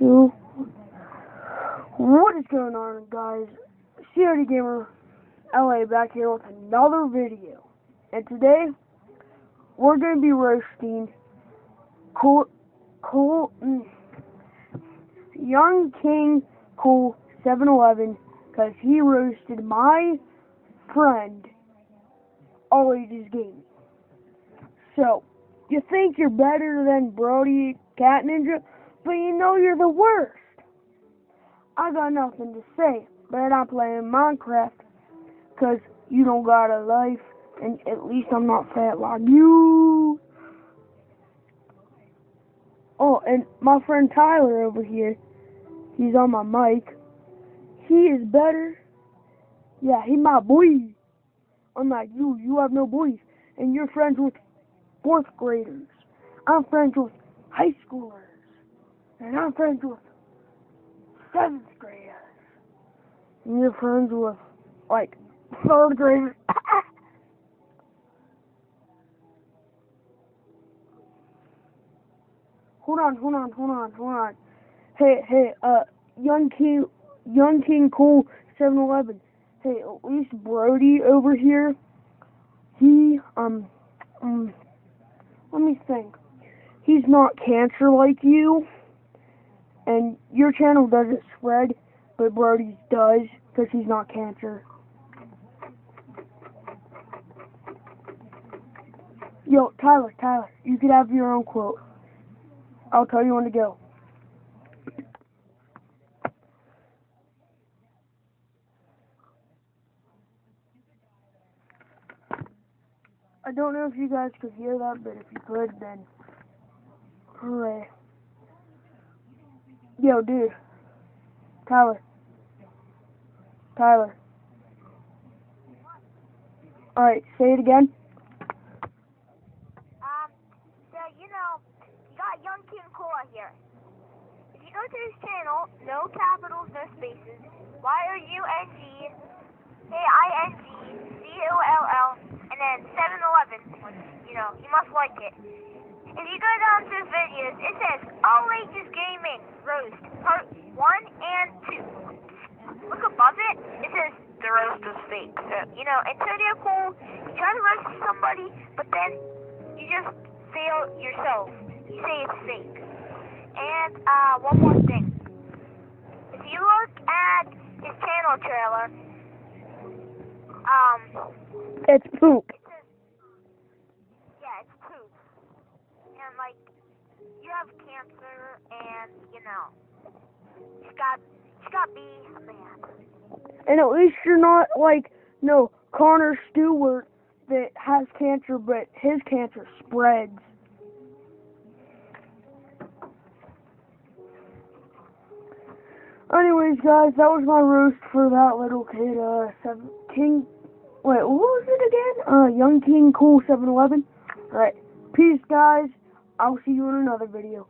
2. What is going on, guys? COD Gamer LA back here with another video. And today, we're going to be roasting Young King Cool 711 because he roasted my friend All Ages Gaming. So, you think you're better than Brody Cat Ninja, but you know you're the worst. I got nothing to say, but I'm playing Minecraft because you don't got a life, and at least I'm not fat like you. Oh, and my friend Tyler over here, he's on my mic. He is better. Yeah, he my boy. Unlike you have no boys, and you're friends with 4th graders. I'm friends with high schoolers, and I'm friends with 7th graders. And you're friends with, like, 3rd graders. Hold on. Hey, Young King Cool 711. Hey, at least Brody over here, he, let me think. He's not cancer like you, and your channel doesn't spread, but Brody's does, because he's not cancer. Yo, Tyler, you could have your own quote. I'll tell you when to go. I don't know if you guys could hear that, but if you could, then hooray. Yo, dude. Tyler. Alright, say it again. So, you got Young King Cool here. If you go to his channel, no capitals, no spaces, YOUNG, KINGCOLL, and then 711, which, you must like it. If you go down to his videos, it says, All Ages Gaming Roast, Part 1 and 2. Look above it, it says, The Roast is Fake. So, it's so cool. You try to roast somebody, but then you just fail yourself. You say it's fake. And, one more thing. If you look at his channel trailer, It's poop. Yeah, it's poop. And, you have cancer, and, you got be a man. And at least you're not like, Connor Stewart that has cancer, but his cancer spreads. Anyways, guys, that was my roast for that little kid, what was it again? Young King Cool 711. Alright, peace, guys. I'll see you in another video.